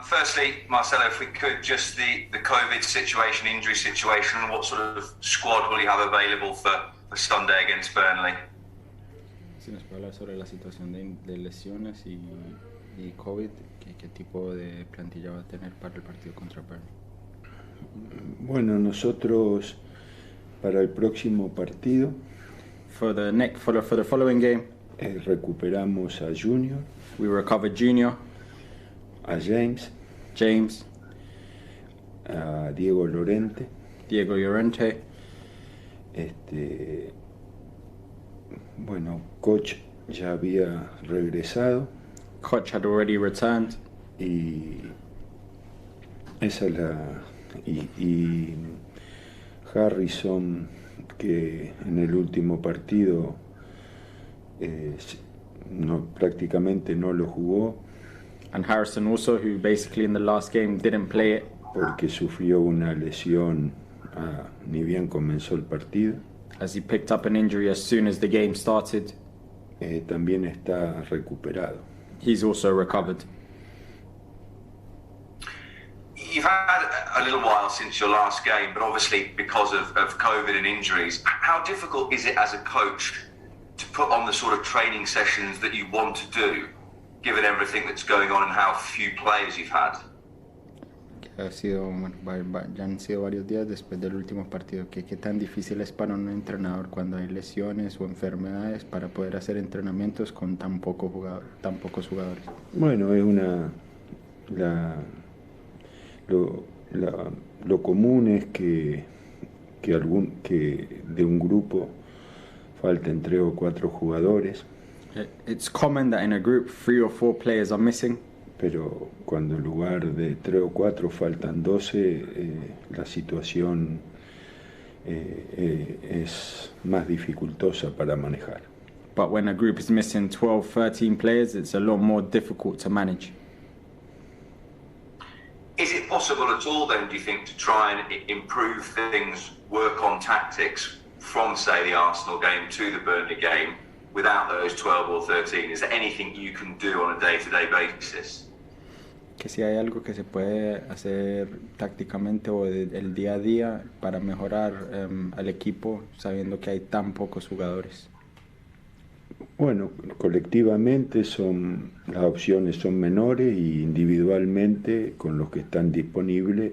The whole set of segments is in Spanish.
Firstly, Marcelo, if we could, just the COVID situation, injury situation, what sort of squad will you have available for Sunday against Burnley? Si nos puede hablar sobre la situación de lesiones y COVID, ¿qué tipo de plantilla va a tener para el partido contra Burnley? Bueno, nosotros para el próximo partido For the following game, recuperamos a Junior, we recovered Junior, a James, a Diego Llorente, bueno, Koch ya había regresado. Koch had already returned. Y esa es y Harrison, que en el último partido prácticamente no lo jugó. And Harrison also, who basically in the last game didn't play it. Porque sufrió una lesión ni bien comenzó el partido. As he picked up an injury as soon as the game started. También está recuperado. He's also recovered. You've had a little while since your last game, but obviously because of COVID and injuries, how difficult is it as a coach to put on the sort of training sessions that you want to do, given everything that's going on and how few players you've had? Ha sido, ya han sido varios días después del último partido. ¿Qué tan difícil es para un entrenador cuando hay lesiones o enfermedades para poder hacer entrenamientos con tan pocos jugadores? Bueno, es lo común es que de un grupo falten 3 o 4 jugadores. It's common that in a group 3 or 4 players are missing. Pero cuando en lugar de 3 o 4 faltan 12, la situación es más dificultosa para manejar. But when a group is missing 12, 13 players, it's a lot more difficult to manage. Is it possible at all then, do you think, to try and improve things, work on tactics from, say, the Arsenal game to the Burnley game without those 12 or 13? Is there anything you can do on a day-to-day basis? Que si hay algo que se puede hacer tácticamente o el día a día para mejorar al equipo sabiendo que hay tan pocos jugadores. Bueno, colectivamente las opciones son menores y individualmente con los que están disponibles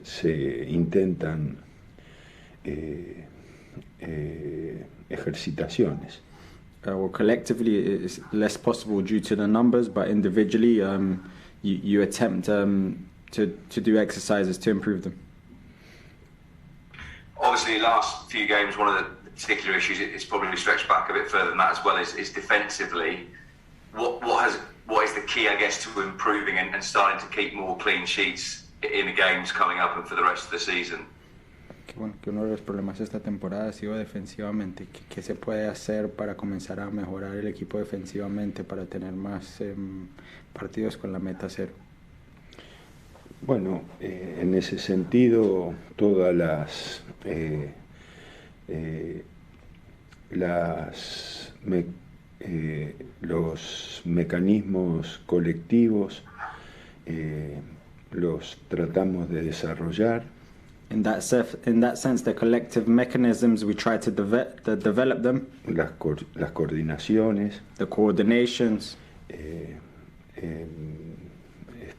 se intentan ejercitaciones. Well, collectively it's less possible due to the numbers, but individually you attempt to do exercises to improve them. Obviously, last few games, one of the particular issues, it's probably stretched back a bit further than that as well, is defensively. What is the key, I guess, to improving and starting to keep more clean sheets in the games coming up and for the rest of the season? Que uno de los problemas de esta temporada ha sido defensivamente. ¿Qué se puede hacer para comenzar a mejorar el equipo defensivamente para tener más partidos con la meta 0? Bueno, en ese sentido, todas los mecanismos colectivos los tratamos de desarrollar. In that sense, the collective mechanisms, we try to develop them. Las coordinaciones. The coordinations.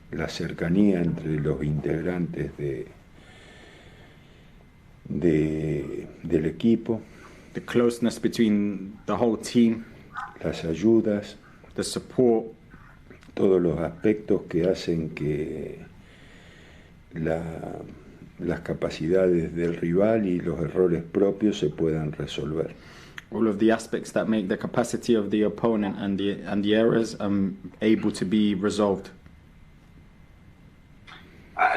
La cercanía entre los integrantes del equipo. The closeness between the whole team. Las ayudas. The support. Todos los aspectos que hacen que las capacidades del rival y los errores propios se puedan resolver. All of the aspects that make the capacity of the opponent and the errors able to be resolved.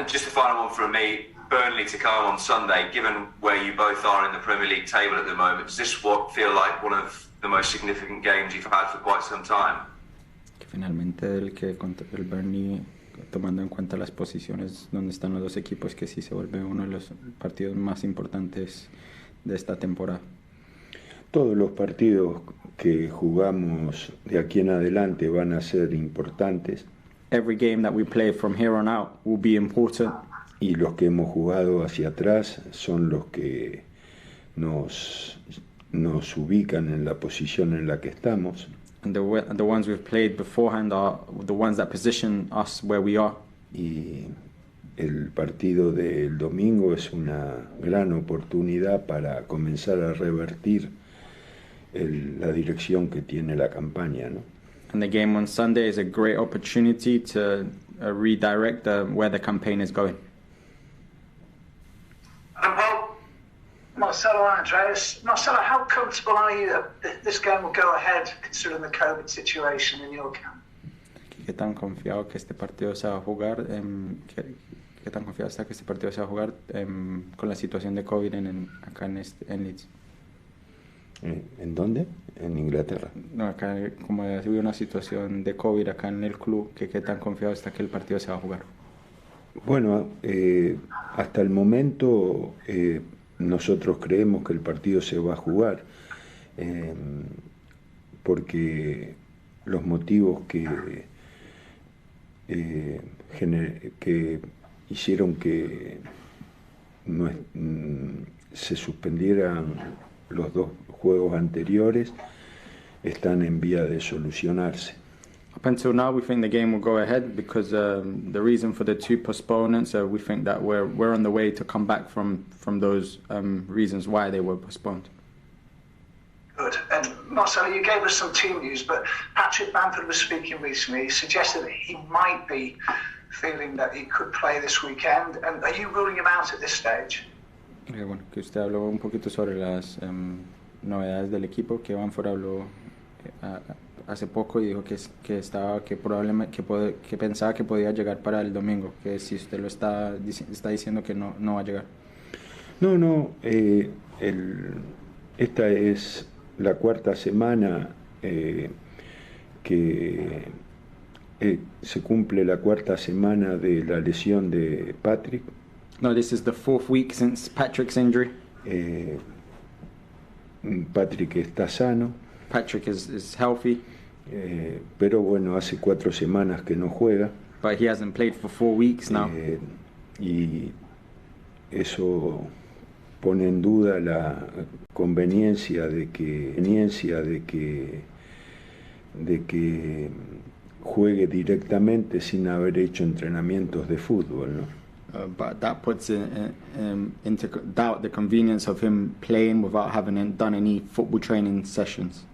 Just a final one from me. Burnley to come on Sunday, given where you both are in the Premier League table at the moment, does this feel like one of the most significant games you've had for quite some time? Que finalmente el Burnley tomando en cuenta las posiciones donde están los dos equipos, que sí se vuelve uno de los partidos más importantes de esta temporada. Todos los partidos que jugamos de aquí en adelante van a ser importantes. Every game that we play from here on out will be important. Y los que hemos jugado hacia atrás son los que nos ubican en la posición en la que estamos. And the ones we've played beforehand are the ones that position us where we are. Y el partido del domingo es una gran oportunidad para comenzar a revertir la dirección que tiene la campaña, ¿no? And the game on Sunday is a great opportunity to redirect where the campaign is going. Well, Marcelo and Andreas, Marcelo, how comfortable are you that this game will go ahead considering the COVID situation in your camp? ¿Qué tan confiado que este partido se va a jugar? ¿Qué tan confiado está que este partido se va a jugar con la situación de COVID acá en Leeds? ¿En dónde? En Inglaterra. No, acá como ha habido una situación de COVID acá en el club, ¿qué tan confiado está que el partido se va a jugar? Bueno, hasta el momento nosotros creemos que el partido se va a jugar porque los motivos que hicieron que se suspendieran los dos juegos anteriores están en vía de solucionarse. Up until now, we think the game will go ahead because the reason for the two postponements, we think that we're on the way to come back from those reasons why they were postponed. Good. And Marcelo, you gave us some team news, but Patrick Bamford was speaking recently. He suggested that he might be feeling that he could play this weekend. And are you ruling him out at this stage? Bueno, que usted habló un poquito sobre las novedades del equipo, que Bamford habló hace poco y dijo que pensaba que podía llegar para el domingo, que si usted lo está diciendo que no va a llegar. No, esta es la cuarta semana que se cumple la cuarta semana de la lesión de Patrick. No, this is the fourth week since Patrick's injury. Patrick está sano. Patrick is healthy. Pero bueno, hace 4 semanas que no juega. But he hasn't played for 4 weeks now. Y eso pone en duda la conveniencia de que juegue directamente sin haber hecho entrenamientos de fútbol, ¿no? But that puts into doubt the convenience of him playing without having done any football training sessions.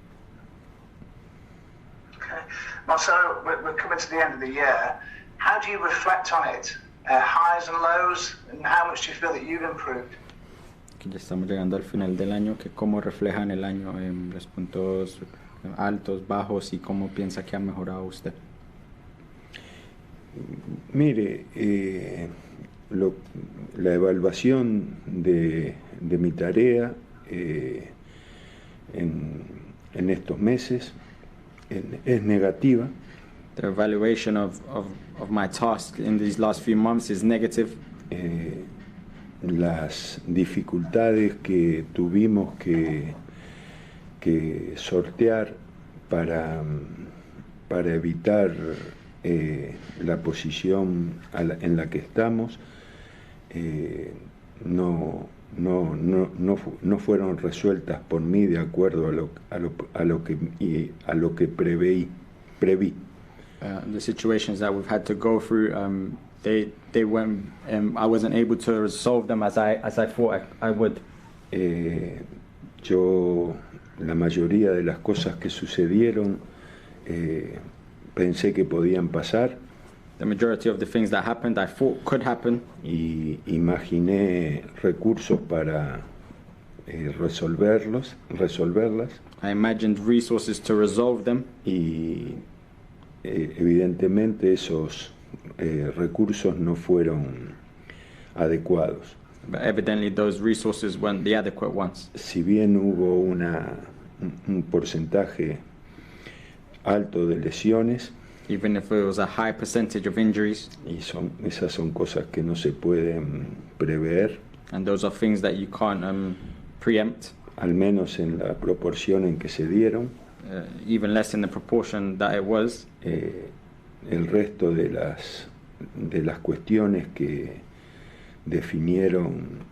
Okay. Marcelo, we're coming to the end of the year. How do you reflect on it? Highs and lows, and how much do you feel that you've improved? Que ya estamos llegando al final del año, que cómo refleja en el año los puntos altos, bajos y cómo piensa que ha mejorado usted. Mire, la evaluación de mi tarea en estos meses es negativa. The evaluation of my task in these last few months is negative. Las dificultades que tuvimos que sortear para evitar la posición en la que estamos no fueron resueltas por mí de acuerdo a lo que preví. The situations that we've had to go through, they went. I wasn't able to resolve them as I thought I would. La mayoría de las cosas que sucedieron pensé que podían pasar. The majority of the things that happened, I thought could happen. Y imaginé recursos para resolverlas. I imagined resources to resolve them. Y evidentemente esos recursos no fueron adecuados. But evidently those resources weren't the adequate ones. Si bien hubo un porcentaje alto de lesiones, even if it was a high percentage of injuries. Y esas son cosas que no se pueden prever. And those are things that you can't preempt. Al menos en la proporción en que se dieron. Even less in the proportion that it was. El resto de las cuestiones que definieron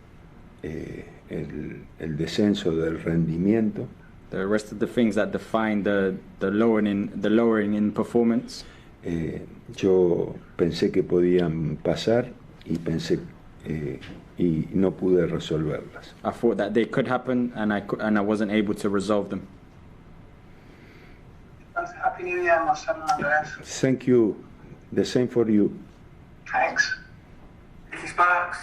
el descenso del rendimiento. The rest of the things that define the lowering in performance. Yo pensé que podían pasar y no pude resolverlas. I thought that they could happen and I wasn't able to resolve them. Happy New Year, Marcelo Andreas. Thank you. The same for you. Thanks. Mrs. Sparks.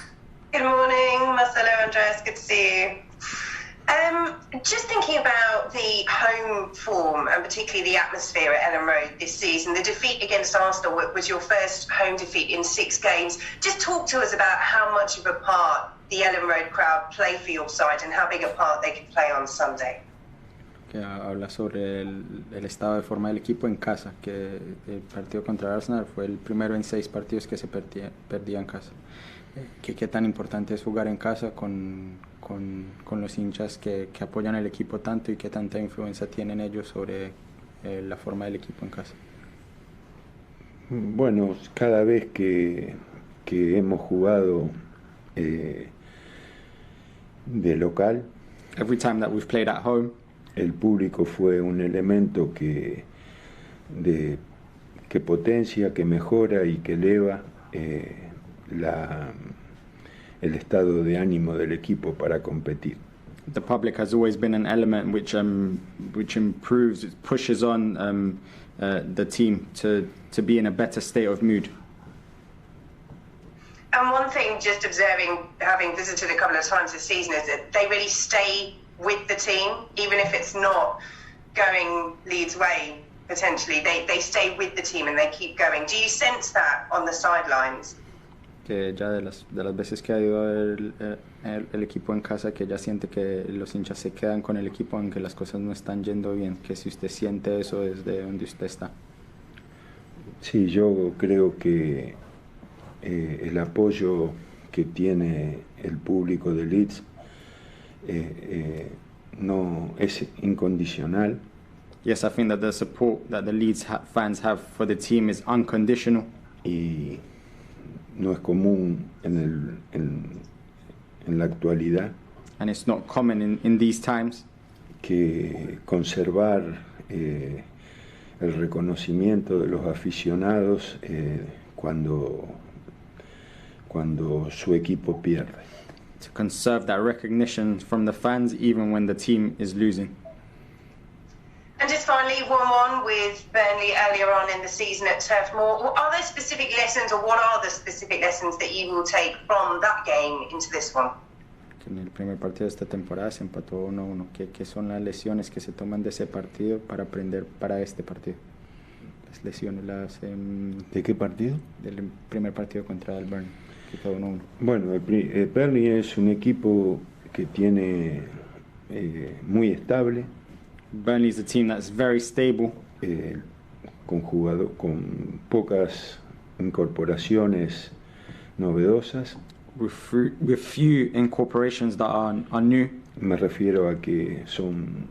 Good morning, Marcelo Andreas. Good to see you. Just thinking about the home form and particularly the atmosphere at Elland Road this season. The defeat against Arsenal was your first home defeat in 6 games. Just talk to us about how much of a part the Elland Road crowd play for your side and how big a part they can play on Sunday. Que habla sobre el estado de forma del equipo en casa, que el partido contra Arsenal fue el primero en 6 partidos que se perdía en casa. ¿Qué tan importante es jugar en casa con los hinchas que apoyan el equipo tanto y qué tanta influencia tienen ellos sobre la forma del equipo en casa? Bueno, cada vez que hemos jugado de local, every time that we've played at home, el público fue un elemento que potencia, que mejora y que eleva el estado de ánimo del equipo para competir. The public has always been an element which improves, it pushes on the team to be in a better state of mood. And one thing, just observing, having visited a couple of times this season, is that they really stay with the team, even if it's not going Leeds' way, potentially. They stay with the team and they keep going. Do you sense that on the sidelines? Que ya de las veces que ha ido a ver el equipo en casa, que ya siente que los hinchas se quedan con el equipo aunque las cosas no están yendo bien, que si usted siente eso desde donde usted está. Sí, yo creo que el apoyo que tiene el público de Leeds no es incondicional. Yes, I think that the support that the Leeds fans have for the team is unconditional. Y no es común en la actualidad. And it's not common in these times. Que conservar el reconocimiento de los aficionados cuando su equipo pierde. To conserve that recognition from the fans even when the team is losing. And just finally, 1-1 with Burnley earlier on in the season at Turf Moor. Are there specific lessons, or what are the specific lessons that you will take from that game into this one? En el primer partido de esta temporada se empató 1-1. ¿Qué son las lesiones que se toman de ese partido para aprender para este partido? Las lesiones ¿De qué partido? Del primer partido contra el Burnley, que quedó 1-1. Bueno, el Burnley es un equipo que tiene muy estable. Burnley is a team that's very stable. Con pocas incorporaciones novedosas. With few incorporations that are new. Me refiero a que son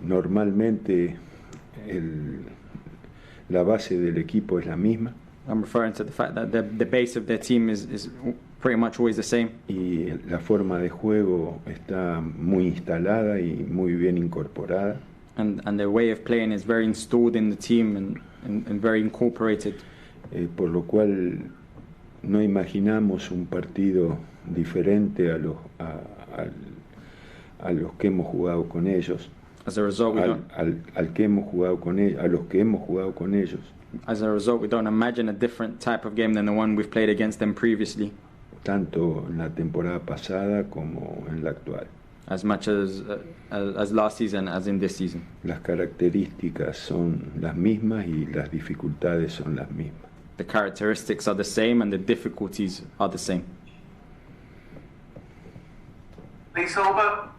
normalmente la base del equipo es la misma. I'm referring to the fact that the base of their team is pretty much always the same. Y la forma de juego está muy instalada y muy bien incorporada. And their way of playing is very installed in the team and very incorporated. Por lo cual no imaginamos un partido diferente a los que hemos jugado con ellos. As a result, a los que hemos jugado con ellos. As a result, we don't imagine a different type of game than the one we've played against them previously. Tanto en la temporada pasada como en la actual. As much as last season as in this season. Las características son las mismas y las dificultades son las mismas. The characteristics are the same and the difficulties are the same. Lee Thorpe.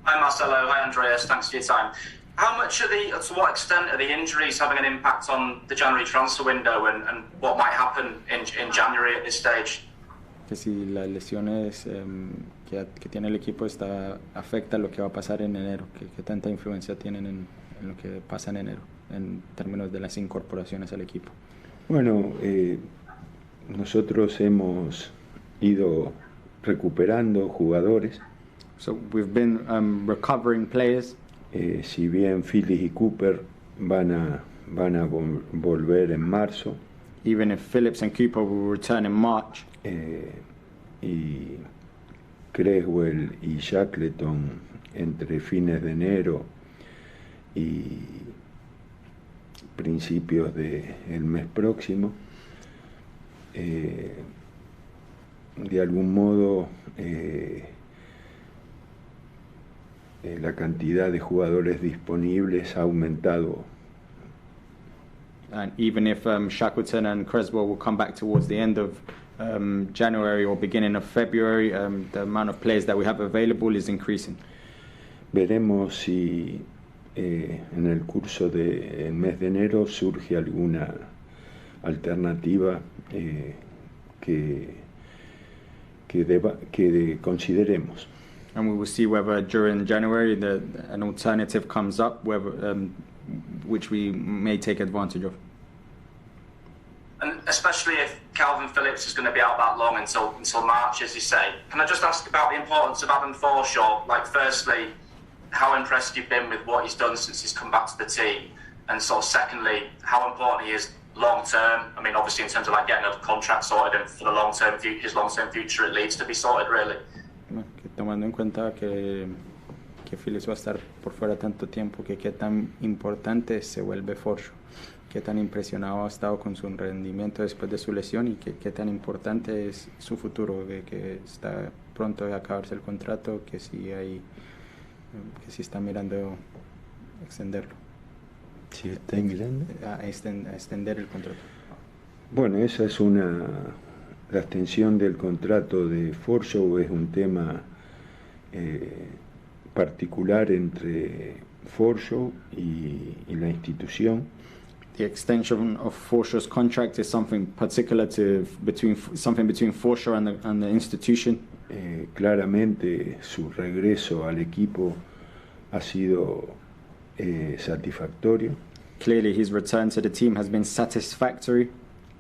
Hi Marcelo, hi Andreas, thanks for your time. How much to what extent are the injuries having an impact on the January transfer window and what might happen in January at this stage? Que si las lesiones que tiene el equipo afecta lo que va a pasar en enero, que tanta influencia tienen en lo que pasa en enero en términos de las incorporaciones al equipo. Bueno, nosotros hemos ido recuperando jugadores. So we've been recovering players. Si bien Phillips y Cooper van a volver en marzo. Even if Phillips and Cooper will return in March. Y Creswell y Shackleton entre fines de enero y principios del mes próximo. De algún modo la cantidad de jugadores disponibles ha aumentado. And even if Shackleton and Creswell will come back towards the end of January or beginning of February, the amount of players that we have available is increasing. Veremos si en el curso del mes de enero surge alguna alternativa que consideremos. And we will see whether during January an alternative comes up, which we may take advantage of. And especially if Calvin Phillips is going to be out that long until March, as you say. Can I just ask about the importance of Adam Forshaw? Like, firstly, how impressed you've been with what he's done since he's come back to the team, and sort of secondly, how important he is long term. I mean, obviously in terms of like getting a contract sorted and for the his long term future at Leeds to be sorted, really. Tomando en cuenta que Phillips va a estar por fuera tanto tiempo, que qué tan importante se vuelve Forshaw, qué tan impresionado ha estado con su rendimiento después de su lesión y qué tan importante es su futuro, que está pronto de acabarse el contrato, que si está mirando extenderlo. ¿Si está mirando? A extender el contrato. Bueno, esa es la extensión del contrato de Forshaw es un tema particular entre Forshaw y la institución. The extension of Forshaw's contract is something particular between Forshaw and the institution. Claramente su regreso al equipo ha sido satisfactorio. Clearly his return to the team has been satisfactory.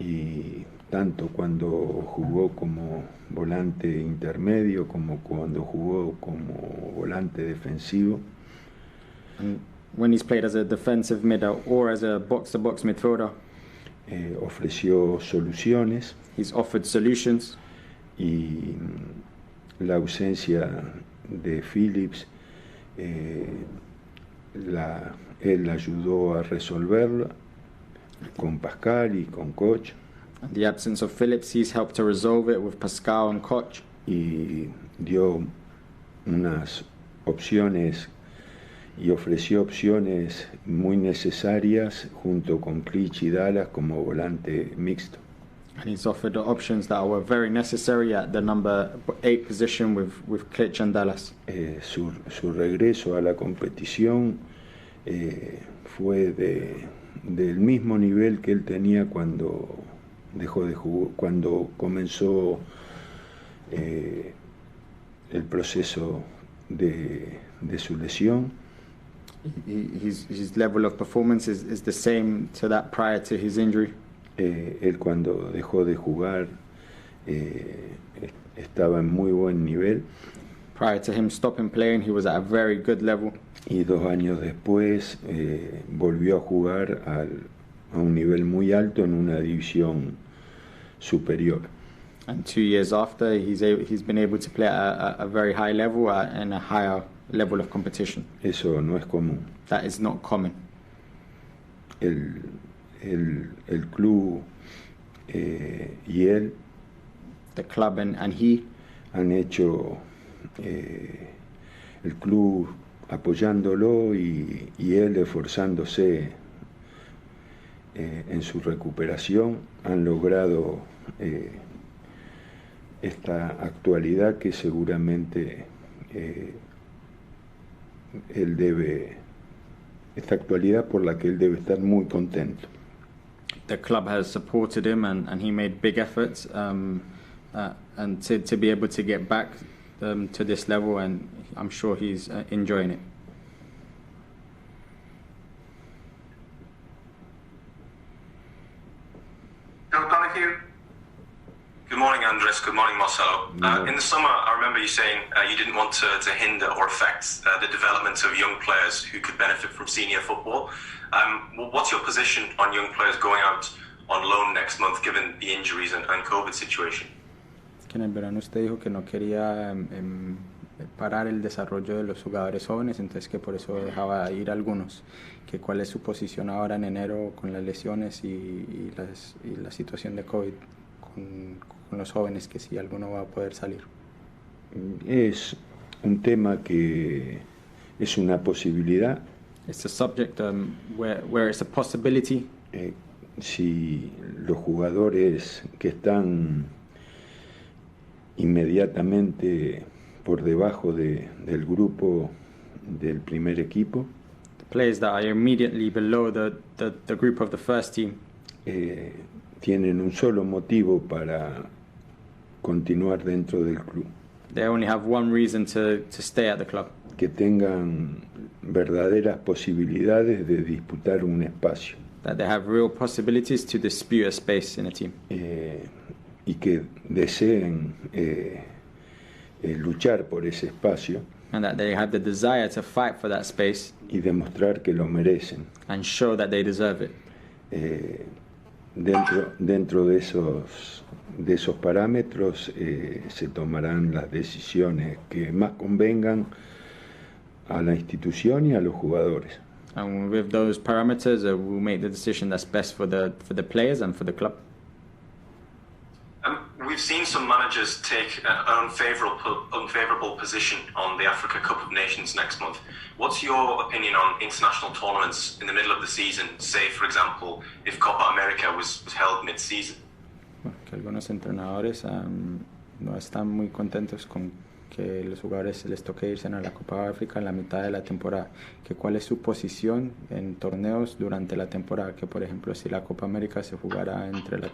Y tanto cuando jugó como volante intermedio como cuando jugó como volante defensivo. And when he's played as a defensive midfielder or as a box-to-box midfielder, ofreció soluciones. He's offered solutions. Y la ausencia de Phillips, él ayudó a resolverla con Pascal y con Koch. And the absence of Phillips, he's helped to resolve it with Pascal and Koch. Y dio unas opciones y ofreció opciones muy necesarias junto con Clich y Dallas como volante mixto. And he's offered options that were very necessary at the number 8 position with Clich and Dallas. Su regreso a la competición fue del mismo nivel que él tenía cuando dejó de jugar, cuando comenzó el proceso de su lesión. His level of performance is the same to that prior to his injury. Él cuando dejó de jugar estaba en muy buen nivel. Prior to him stopping playing, he was at a very good level. Y 2 años después volvió a jugar a un nivel muy alto en una división superior. And 2 years after, he's been able to play at a very high level and a higher level of competition. Eso no es común. That is not common. El club y él, the club and he, han hecho el club apoyándolo y él esforzándose en su recuperación, han logrado esta actualidad que seguramente él debe esta actualidad por la que él debe estar muy contento. The club has supported him and he made big efforts and to be able to get back to this level, and I'm sure he's enjoying it. Good morning, Andres. Good morning, Marcelo. In the summer, I remember you saying you didn't want to hinder or affect the development of young players who could benefit from senior football. What's your position on young players going out on loan next month, given the injuries and COVID situation? Que en el verano usted dijo que no quería parar el desarrollo de los jugadores jóvenes, entonces que por eso dejaba ir algunos. Que ¿cuál es su posición ahora en enero con las lesiones y la situación de COVID con los jóvenes, que si alguno va a poder salir? Es un tema que es una posibilidad. It's a subject where it's a possibility. Si los jugadores que están inmediatamente por debajo del grupo del primer equipo, the players that are immediately below the group of the first team, tienen un solo motivo para continuar dentro del club. They only have one reason to stay at the club. Que tengan verdaderas posibilidades de disputar un espacio. That they have real possibilities to dispute a space in a team. Y que deseen luchar por ese espacio. And that they have the desire to fight for that space. Y demostrar que lo merecen. And show that they deserve it. Dentro de esos parámetros se tomarán las decisiones que más convengan a la institución y a los jugadores. And with those parameters, we'll make the decision that's best for the players and for the club. We've seen some managers take an unfavourable position on the Africa Cup of Nations next month. What's your opinion on international tournaments in the middle of the season? Say, for example, if Copa America was held mid-season. Que algunos entrenadores no están muy contentos con que los jugadores les toque irse a la Copa de África en la mitad de la temporada. Que cuál es su posición en torneos durante la temporada. Que por ejemplo si la Copa América se jugara entre la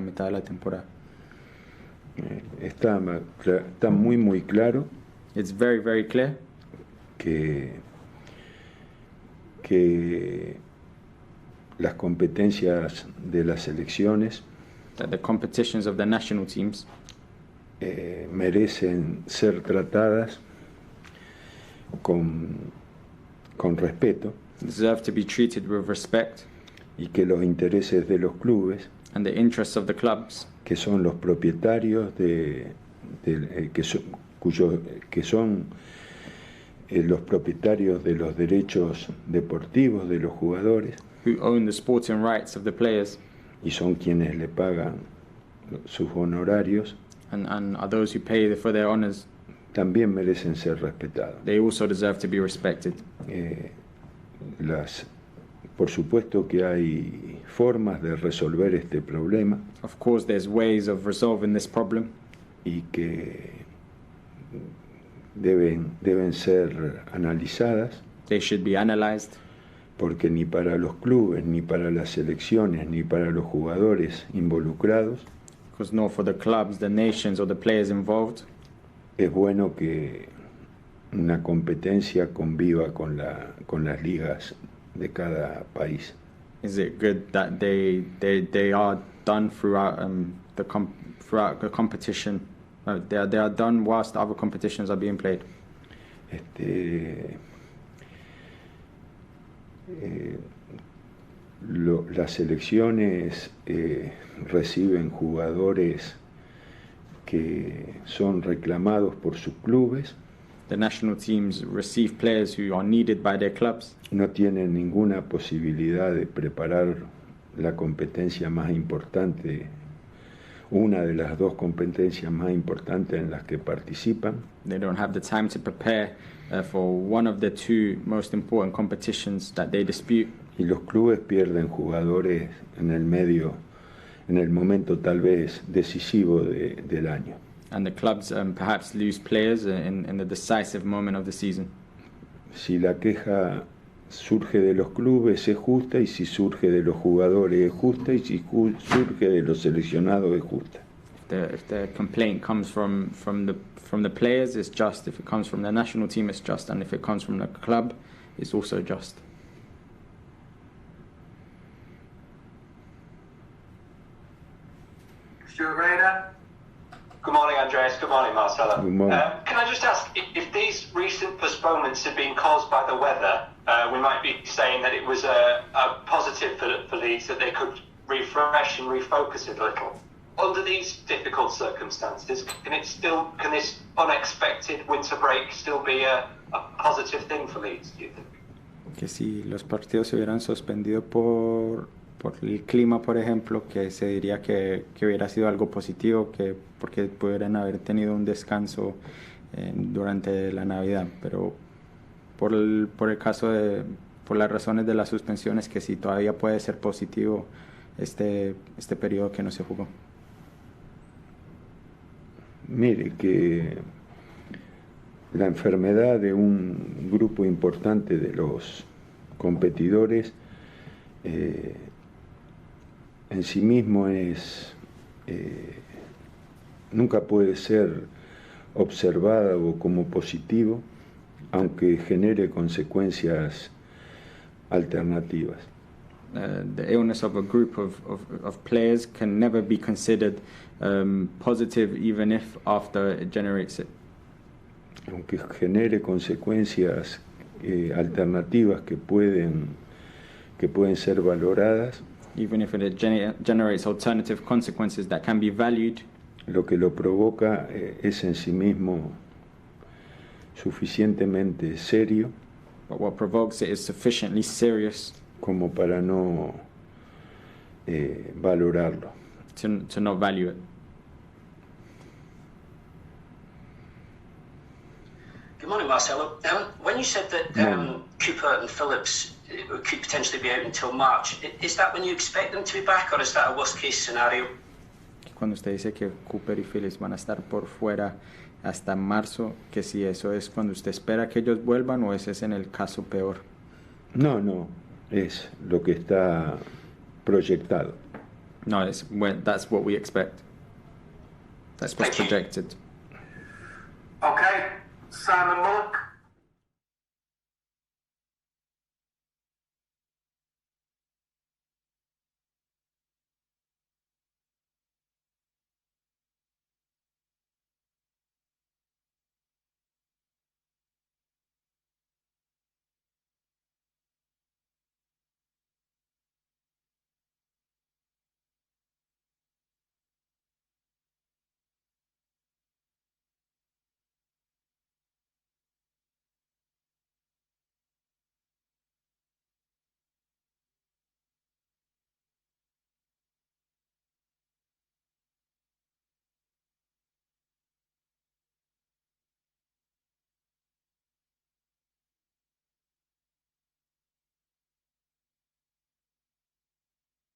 mitad de la temporada. Está muy claro. It's very, very clear. Que las competencias de las selecciones, that the competitions of the national teams, merecen ser tratadas con respeto, deserve to be treated with respect, y que los intereses de los clubes, and the interests of the clubs, que son los propietarios que son los propietarios de los derechos deportivos de los jugadores, who own the sporting rights of the players, y son quienes le pagan sus honorarios, and are those who pay for their honors, también merecen ser respetados. They also deserve to be respected. Por supuesto que hay formas de resolver este problema. Of course, there's ways of resolving this problem. Y que deben ser analizadas. They should be analyzed. Porque ni para los clubes, ni para las selecciones, ni para los jugadores involucrados, because nor for the clubs, the nations, or the players involved, es bueno que una competencia conviva con las ligas de cada país. Is it good that they are done throughout throughout the competition? They are done whilst other competitions are being played. Las selecciones reciben jugadores que son reclamados por sus clubes. The national teams receive players who are needed by their clubs. No tienen ninguna posibilidad de preparar la competencia más importante, una de las dos competencias más importantes en las que participan. They don't have the time to prepare for one of the two most important competitions that they dispute. Y los clubes pierden jugadores en el momento tal vez decisivo del año. And the clubs perhaps lose players in the decisive moment of the season. Si la queja surge de los clubes es justa, y si surge de los jugadores es justa, y si surge de los seleccionados es justa. If the complaint comes from the players, it's just. If it comes from the national team, it's just. And if it comes from the club, it's also just. Stuart Rayner. Good morning, Andreas. Good morning, Marcelo. Good morning. Can I just ask, if these recent postponements had been caused by the weather, we might be saying that it was a positive for Leeds, that they could refresh and refocus it a little. Under these difficult circumstances, can this unexpected winter break still be a positive thing for Leeds, do you think? Que si los partidos se hubieran suspendido por el clima, por ejemplo, que se diría que hubiera sido algo positivo, porque pudieran haber tenido un descanso durante la Navidad, pero por el caso por las razones de las suspensiones, que sí todavía puede ser positivo este periodo que no se jugó. Mire, que la enfermedad de un grupo importante de los competidores en sí mismo nunca puede ser observada o como positivo, aunque genere consecuencias alternativas. The illness of a group of players can never be considered positive, even if after it generates it. Aunque genere consecuencias alternativas que pueden ser valoradas, even if it generates alternative consequences that can be valued, lo que lo provoca es en sí mismo suficientemente serio, but what provokes it is sufficiently serious como para no valorarlo. To not value it. Good morning, Marcelo. When you said that Cooper and Phillips could potentially be out until March, is that when you expect them to be back, or is that a worst-case scenario? Cuando usted dice que Cooper y Phillips van a estar por fuera hasta marzo, que si eso es cuando usted espera que ellos vuelvan, o ese es en el caso peor. No, es lo que está proyectado. No, that's what we expect. That's what's projected. Okay, Simon Mullock.